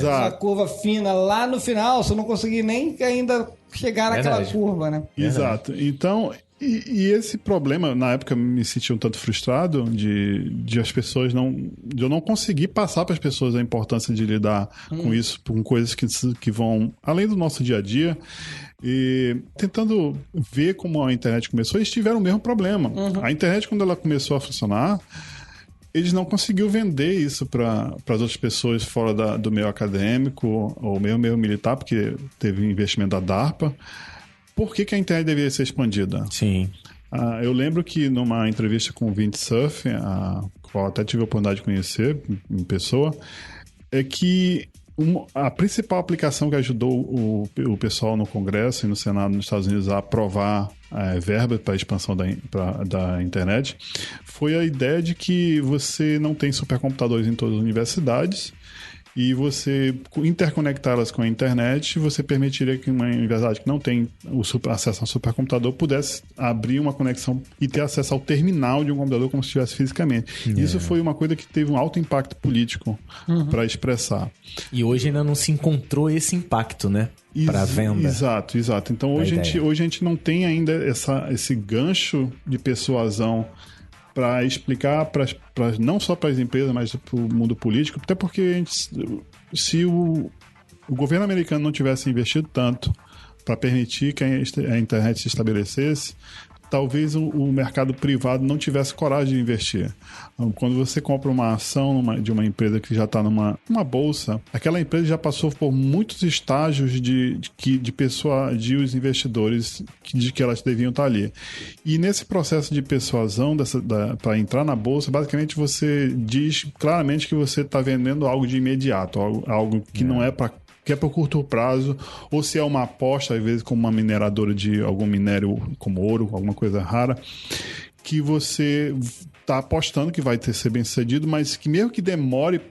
uma curva fina lá no final, se eu não conseguir nem ainda chegar naquela curva, né? Exato. Então, e esse problema, na época eu me senti um tanto frustrado de as pessoas de eu não conseguir passar para as pessoas a importância de lidar com isso, com coisas que vão além do nosso dia a dia. E tentando ver como a internet começou, eles tiveram o mesmo problema. A internet, quando ela começou a funcionar, eles não conseguiram vender isso para as outras pessoas fora do meio acadêmico ou meio militar, porque teve investimento da DARPA. Por que a internet deveria ser expandida? Sim. Eu lembro que numa entrevista com o Windsurf, qual até tive a oportunidade de conhecer em pessoa, é que a principal aplicação que ajudou o pessoal no Congresso e no Senado nos Estados Unidos a aprovar verba para a expansão da internet foi a ideia de que você não tem supercomputadores em todas as universidades e você interconectá-las com a internet, você permitiria que uma universidade que não tem acesso a um supercomputador pudesse abrir uma conexão e ter acesso ao terminal de um computador como se estivesse fisicamente. Isso foi uma coisa que teve um alto impacto político para expressar. E hoje ainda não se encontrou esse impacto, né? Para venda. Exato. Então hoje a gente não tem ainda esse gancho de persuasão para explicar não só para as empresas, mas para o mundo político, até porque se o governo americano não tivesse investido tanto para permitir que a internet se estabelecesse, talvez o mercado privado não tivesse coragem de investir. Quando você compra uma ação de uma empresa que já está numa bolsa, aquela empresa já passou por muitos estágios de persuadir os investidores de que elas deviam estar ali. E nesse processo de persuasão para entrar na bolsa, basicamente você diz claramente que você está vendendo algo de imediato, algo que não é para que é por curto prazo, ou se é uma aposta, às vezes como uma mineradora de algum minério como ouro, alguma coisa rara, que você está apostando que vai ser bem sucedido, mas que mesmo que demore,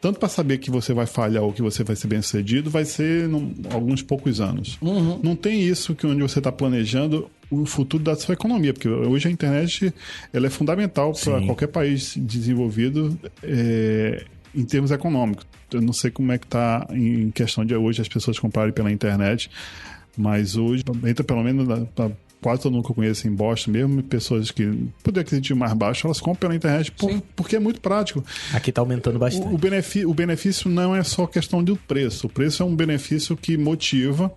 tanto para saber que você vai falhar ou que você vai ser bem sucedido, vai ser alguns poucos anos. Não tem isso que onde você está planejando o futuro da sua economia, porque hoje a internet ela é fundamental para qualquer país desenvolvido em termos econômicos. Eu não sei como é que está em questão de hoje as pessoas comprarem pela internet, mas hoje entra pelo menos quase todo mundo que eu conheço em Boston, mesmo pessoas que poder aquisitivo mais baixo, elas compram pela internet porque é muito prático. Aqui está aumentando bastante. O benefício não é só questão do preço. O preço é um benefício que motiva,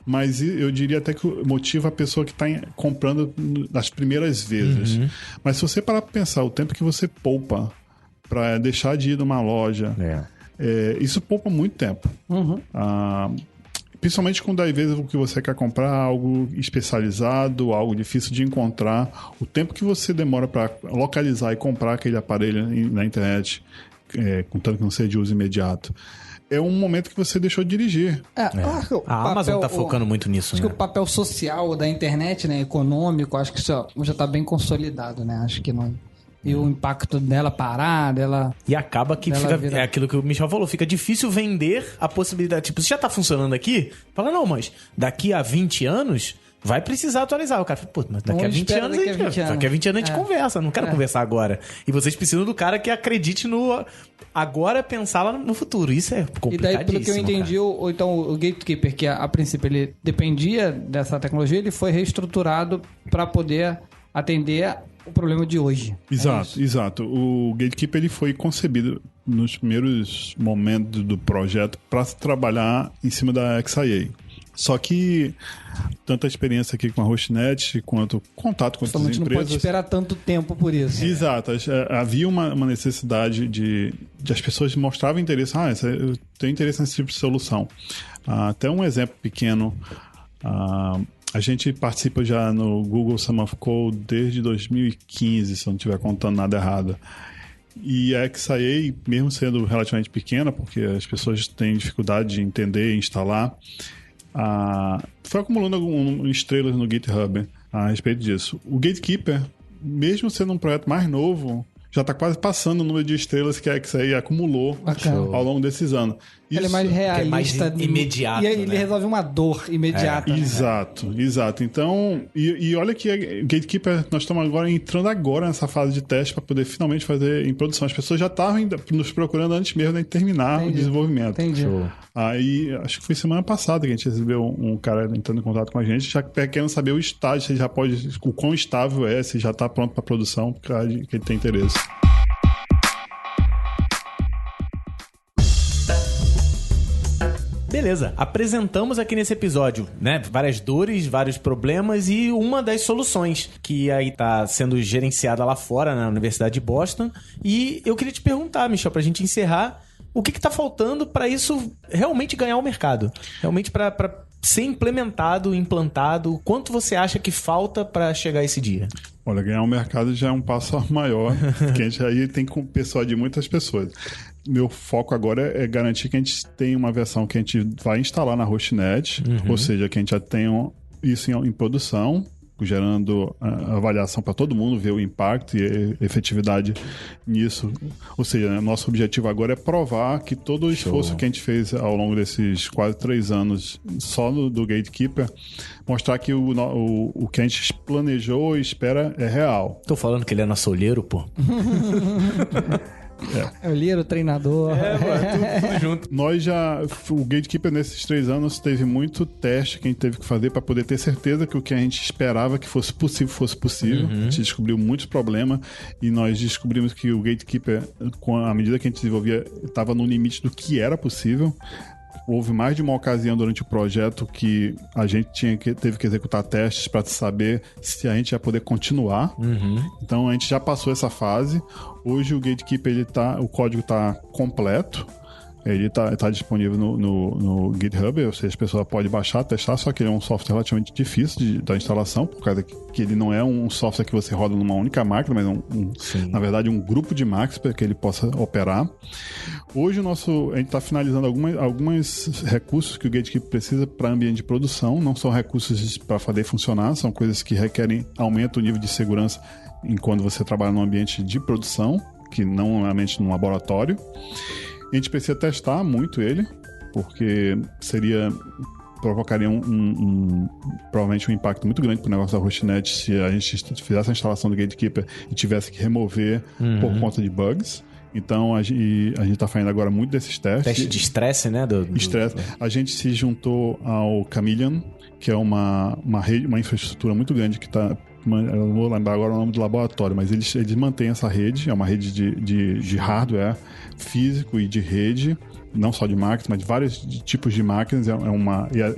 mas eu diria até que motiva a pessoa que está comprando nas primeiras vezes. Mas se você parar para pensar o tempo que você poupa para deixar de ir numa loja, isso poupa muito tempo. Principalmente quando às vezes o que você quer comprar é algo especializado, algo difícil de encontrar. O tempo que você demora para localizar e comprar aquele aparelho na internet, contanto que não seja de uso imediato, é um momento que você deixou de dirigir. A Amazon está focando muito nisso, acho que o papel social da internet, né, econômico, acho que isso já está bem consolidado, né? Acho que não... E o impacto dela parar, dela... E acaba que é aquilo que o Michel falou, fica difícil vender a possibilidade. Tipo, se já tá funcionando aqui, fala, não, mas daqui a 20 anos vai precisar atualizar. O cara fala, pô, mas daqui a 20 anos a gente conversa, não quero conversar agora. E vocês precisam do cara que acredite no... Agora pensar lá no futuro. Isso é complicadíssimo. E daí, pelo que eu entendi, então o Gatekeeper, que a princípio ele dependia dessa tecnologia, ele foi reestruturado para poder atender o problema de hoje. Exato. O Gatekeeper ele foi concebido nos primeiros momentos do projeto para trabalhar em cima da XIA. Só que tanto a experiência aqui com a Hostnet quanto contato com outras empresas... não pode esperar tanto tempo por isso. Exato. Havia uma necessidade de as pessoas mostravam interesse. Eu tenho interesse nesse tipo de solução. Até um exemplo pequeno... A gente participa já no Google Summer of Code desde 2015, se eu não estiver contando nada errado. E a XIA, mesmo sendo relativamente pequena, porque as pessoas têm dificuldade de entender e instalar, foi acumulando estrelas no GitHub a respeito disso. O Gatekeeper, mesmo sendo um projeto mais novo, já está quase passando o número de estrelas que a XIA acumulou ao longo desses anos. Ele é mais realista. É mais imediato. E aí ele resolve uma dor imediata. Exato. Então, e olha que o Gatekeeper, nós estamos entrando agora nessa fase de teste para poder finalmente fazer em produção. As pessoas já estavam nos procurando antes mesmo de terminar o desenvolvimento. Entendi. Aí, acho que foi semana passada que a gente recebeu um cara entrando em contato com a gente, já querendo saber o estágio, se já pode, o quão estável é, se já está pronto para produção, porque ele tem interesse. Beleza, apresentamos aqui nesse episódio, né, várias dores, vários problemas e uma das soluções que aí tá sendo gerenciada lá fora na Universidade de Boston. E eu queria te perguntar, Michel, pra gente encerrar, o que tá faltando para isso realmente ganhar o mercado? Realmente para ser implementado, implantado, quanto você acha que falta para chegar esse dia? Olha, ganhar o mercado já é um passo maior, que a gente aí tem que persuadir muitas pessoas. Meu foco agora é garantir que a gente tenha uma versão que a gente vai instalar na Hostnet, ou seja, que a gente já tenha isso em produção, gerando avaliação para todo mundo, ver o impacto e a efetividade nisso. Ou seja, nosso objetivo agora é provar que todo o esforço que a gente fez ao longo desses quase 3 anos só do Gatekeeper, mostrar que o que a gente planejou e espera é real. Tô falando que ele é nosso olheiro, pô. É olheiro, treinador. Tudo junto. O Gatekeeper nesses 3 anos teve muito teste que a gente teve que fazer para poder ter certeza que o que a gente esperava que fosse possível. A gente descobriu muitos problemas e nós descobrimos que o Gatekeeper, à medida que a gente desenvolvia, estava no limite do que era possível. Houve mais de uma ocasião durante o projeto que a gente teve que executar testes para saber se a gente ia poder continuar. Então a gente já passou essa fase. Hoje o Gatekeeper, o código está completo. Ele está disponível no GitHub, ou seja, a pessoa pode baixar, testar, só que ele é um software relativamente difícil da instalação, por causa que ele não é um software que você roda numa única máquina, mas na verdade um grupo de máquinas para que ele possa operar. Hoje a gente está finalizando alguns recursos que o Gatekeeper precisa para ambiente de produção, não são recursos para fazer funcionar, são coisas que requerem aumento do nível de segurança enquanto você trabalha num ambiente de produção, que não normalmente num laboratório. A gente precisa testar muito ele, porque provocaria provavelmente um impacto muito grande pro negócio da Hostnet se a gente fizesse a instalação do Gatekeeper e tivesse que remover por conta de bugs. Então, a gente está fazendo agora muito desses testes. Teste de estresse, né? Estresse. A gente se juntou ao Chameleon, que é uma rede, uma infraestrutura muito grande que está... Eu não vou lembrar agora o nome do laboratório, mas eles mantêm essa rede, é uma rede de hardware físico e de rede, não só de máquinas, mas de vários tipos de máquinas, e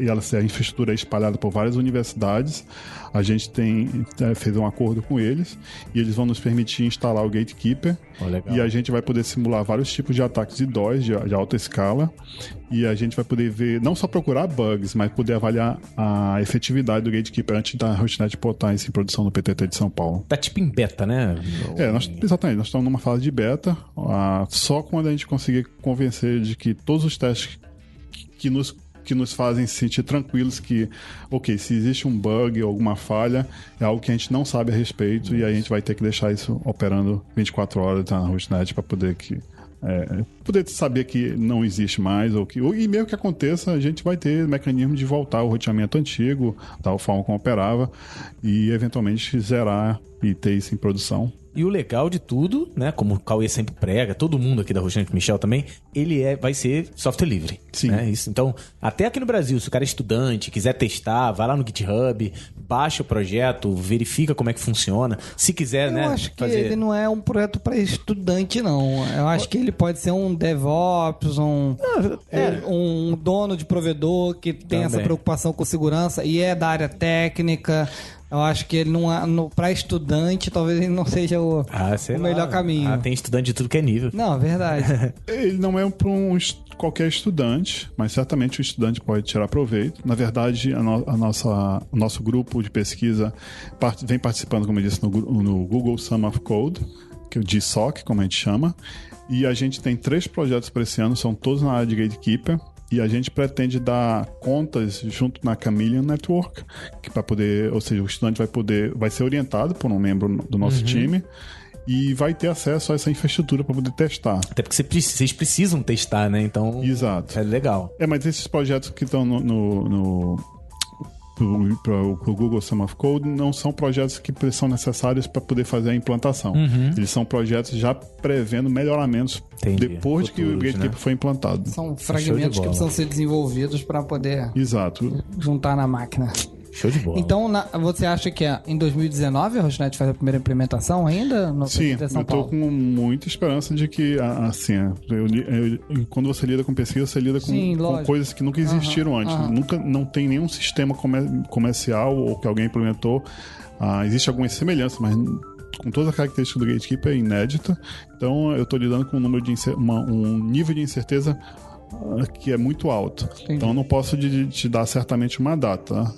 a infraestrutura é espalhada por várias universidades. A gente fez um acordo com eles e eles vão nos permitir instalar o Gatekeeper. E a gente vai poder simular vários tipos de ataques de DOS de alta escala, e a gente vai poder ver, não só procurar bugs, mas poder avaliar a efetividade do Gatekeeper antes da Hostnet botar isso em produção no PTT de São Paulo. Tá tipo em beta, né? Exatamente, nós estamos numa fase de beta, só quando a gente conseguir convencer de que todos os testes que nos fazem se sentir tranquilos que, ok, se existe um bug ou alguma falha, é algo que a gente não sabe a respeito, e aí a gente vai ter que deixar isso operando 24 horas na Hostnet para poder saber que não existe mais, e mesmo que aconteça, a gente vai ter mecanismo de voltar ao roteamento antigo, da forma como operava, e eventualmente zerar e ter isso em produção. E o legal de tudo, né, como o Cauê sempre prega, todo mundo aqui da Hostnet, Michel também, vai ser software livre. Sim. Né? Isso, então, até aqui no Brasil, se o cara é estudante, quiser testar, vai lá no GitHub, baixa o projeto, verifica como é que funciona. Se quiser, Eu acho que ele não é um projeto para estudante, não. Eu acho que ele pode ser um DevOps, um dono de provedor que tem essa preocupação com segurança e é da área técnica. Eu acho que ele não é, para estudante, talvez ele não seja o melhor caminho. Tem estudante de tudo que é nível. Não, verdade. Ele não é para qualquer estudante, mas certamente o estudante pode tirar proveito. Na verdade, o nosso grupo de pesquisa vem participando, como eu disse, no Google Summer of Code, que é o GSOC, como a gente chama. E a gente tem 3 projetos para esse ano, são todos na área de Gatekeeper. E a gente pretende dar contas junto na Chameleon Network, que para poder, ou seja, o estudante vai ser orientado por um membro do nosso time e vai ter acesso a essa infraestrutura para poder testar. Até porque vocês precisam testar, né? Então, exato. É legal. Mas esses projetos que estão pro Google Summer of Code não são projetos que são necessários para poder fazer a implantação. Eles são projetos já prevendo melhoramentos depois de que o Gatekeeper foi implantado. São fragmentos que precisam ser desenvolvidos para poder juntar na máquina. Show de bola. Então, você acha que em 2019 a Hostnet faz a primeira implementação ainda? Sim, eu tô com muita esperança de que, assim, quando você lida com pesquisa, você lida com coisas que nunca existiram antes. Não tem nenhum sistema comercial ou que alguém implementou. Existe alguma semelhança, mas com todas as características do Gatekeeper é inédita. Então, eu tô lidando com um nível de incerteza que é muito alto. Entendi. Então eu não posso te dar certamente uma data.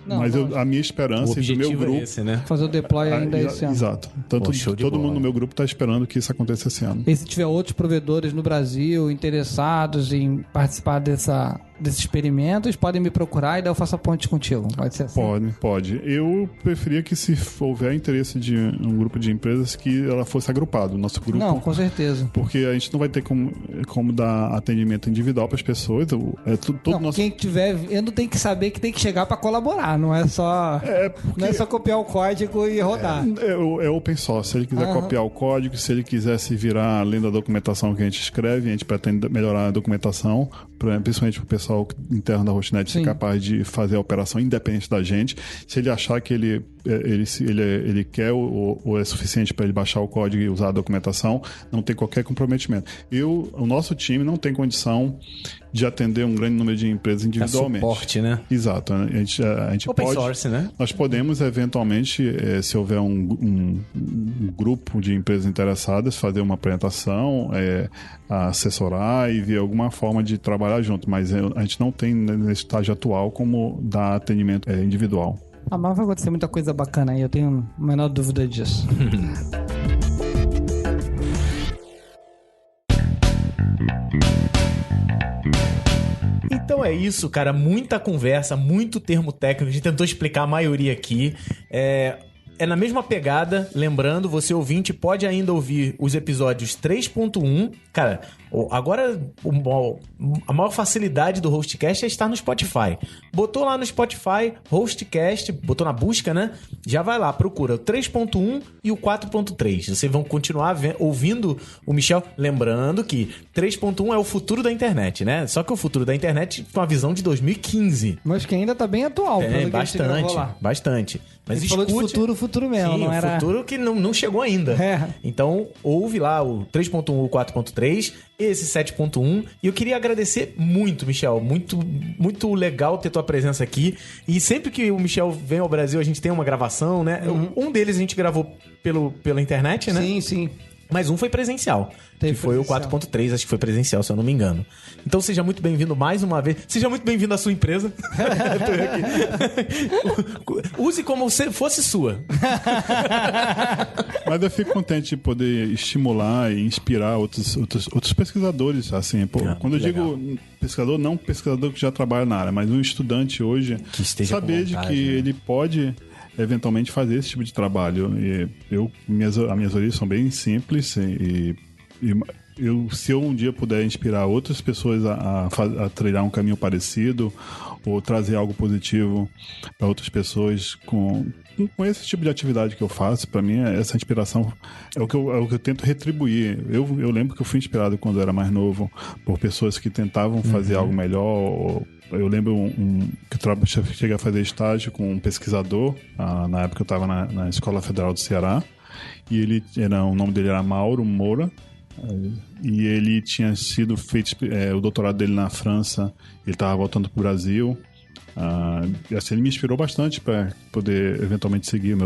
Mas a minha esperança e do meu grupo... É esse, né? Fazer o deploy ainda esse ano. Exato. Todo mundo no meu grupo está esperando que isso aconteça esse ano. E se tiver outros provedores no Brasil interessados em participar desses experimentos, podem me procurar e daí eu faço a ponte contigo. Pode ser assim? Pode. Eu preferia que, se houver interesse de um grupo de empresas, que ela fosse agrupado. Nosso grupo... Não, com certeza. Porque a gente não vai ter como dar atendimento individual para as pessoas. Quem tiver vendo tem que saber que tem que chegar para colaborar. Não é só copiar o código e rodar. É open source. Se ele quiser copiar o código, se ele quiser se virar além da documentação que a gente escreve, a gente pretende melhorar a documentação, principalmente para o pessoal interno da Hostnet ser capaz de fazer a operação independente da gente. Se ele achar que ele quer ou é suficiente para ele baixar o código e usar a documentação, não tem qualquer comprometimento. O nosso time não tem condição de atender um grande número de empresas individualmente. Suporte, né? Exato. A gente Open pode, source, né? Nós podemos, eventualmente, se houver um grupo de empresas interessadas, fazer uma apresentação, assessorar e ver alguma forma de trabalhar junto, mas a gente não tem, nesse estágio atual, como dar atendimento individual. Mas vai acontecer muita coisa bacana aí, eu tenho a menor dúvida disso. Então é isso, cara. Muita conversa, muito termo técnico. A gente tentou explicar a maioria aqui. é na mesma pegada, lembrando, você ouvinte pode ainda ouvir os episódios 3.1. Cara, agora a maior facilidade do Hostcast é estar no Spotify. Botou lá no Spotify, Hostcast, botou na busca, né? Já vai lá, procura o 3.1 e o 4.3. Vocês vão continuar ouvindo o Michel. Lembrando que 3.1 é o futuro da internet, né? Só que o futuro da internet com a visão de 2015. Mas que ainda tá bem atual. Bastante. Mas falou de futuro mesmo, sim, não era... futuro que não chegou ainda. Então, ouve lá o 3.1 ou 4.3, esse 7.1. E eu queria agradecer muito, Michel. Muito, muito legal ter tua presença aqui. E sempre que o Michel vem ao Brasil, a gente tem uma gravação, né? Um deles a gente gravou pela internet, né? Sim. Mas um foi presencial, que foi o 4.3, acho que foi presencial, se eu não me engano. Então seja muito bem-vindo mais uma vez. Seja muito bem-vindo à sua empresa. Use como se fosse sua. Mas eu fico contente de poder estimular e inspirar outros pesquisadores. Assim, quando eu digo pesquisador, não pesquisador que já trabalha na área, mas um estudante hoje, que esteja saber de que ele pode... eventualmente fazer esse tipo de trabalho. E as minhas origens são bem simples se eu um dia puder inspirar outras pessoas a trilhar um caminho parecido ou trazer algo positivo para outras pessoas com esse tipo de atividade que eu faço, para mim essa inspiração é o que eu tento retribuir. Eu lembro que eu fui inspirado quando eu era mais novo por pessoas que tentavam fazer algo melhor. Eu lembro que eu cheguei a fazer estágio com um pesquisador, na época eu estava na Escola Federal do Ceará, e o nome dele era Mauro Moura, e ele tinha sido feito o doutorado dele na França, ele estava voltando para o Brasil. E assim, ele me inspirou bastante para poder eventualmente seguir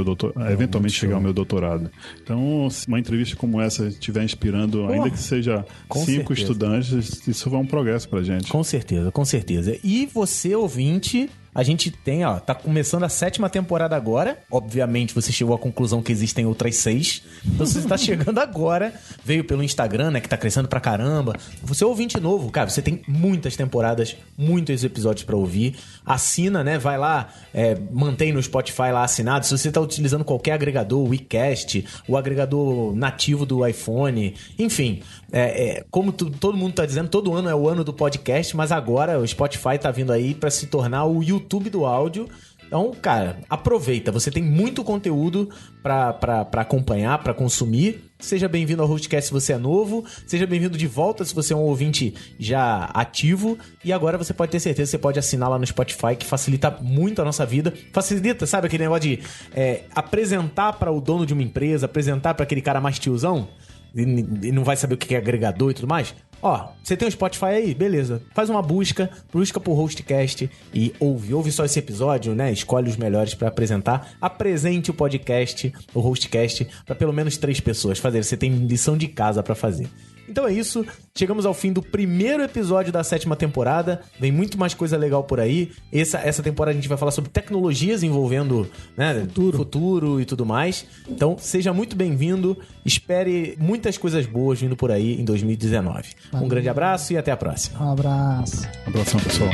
chegar ao meu doutorado. Então, se uma entrevista como essa estiver inspirando, ainda que seja 5 estudantes, isso vai um progresso pra gente. Com certeza. E você, ouvinte, a gente tem, tá começando a 7ª temporada agora. Obviamente, você chegou à conclusão que existem outras 6. Então, se você tá chegando agora, veio pelo Instagram, né, que tá crescendo pra caramba. Você é ouvinte novo, cara, você tem muitas temporadas, muitos episódios pra ouvir. Assina, né, vai lá, mantém no Spotify lá assinado. Se você tá utilizando qualquer agregador, o WeCast, o agregador nativo do iPhone, enfim, como todo mundo tá dizendo, todo ano é o ano do podcast, mas agora o Spotify tá vindo aí pra se tornar o YouTube do áudio. Então, cara, aproveita. Você tem muito conteúdo pra acompanhar, pra consumir. Seja bem-vindo ao Hostcast se você é novo. Seja bem-vindo de volta se você é um ouvinte já ativo. E agora você pode ter certeza que você pode assinar lá no Spotify, que facilita muito a nossa vida. Facilita, sabe, aquele negócio de apresentar para o dono de uma empresa, apresentar para aquele cara mais tiozão e não vai saber o que é agregador e tudo mais. Você tem um Spotify aí? Beleza. Faz uma busca por Hostcast e ouve só esse episódio, né? Escolhe os melhores pra apresentar. Apresente o podcast, o Hostcast, pra pelo menos 3 pessoas fazer. Você tem lição de casa pra fazer. Então é isso, chegamos ao fim do primeiro episódio da 7ª temporada. Vem muito mais coisa legal por aí. Essa temporada a gente vai falar sobre tecnologias envolvendo, né, futuro e tudo mais. Então seja muito bem-vindo. Espere muitas coisas boas vindo por aí em 2019. Um grande abraço e até a próxima. Um abraço. Um abração, pessoal.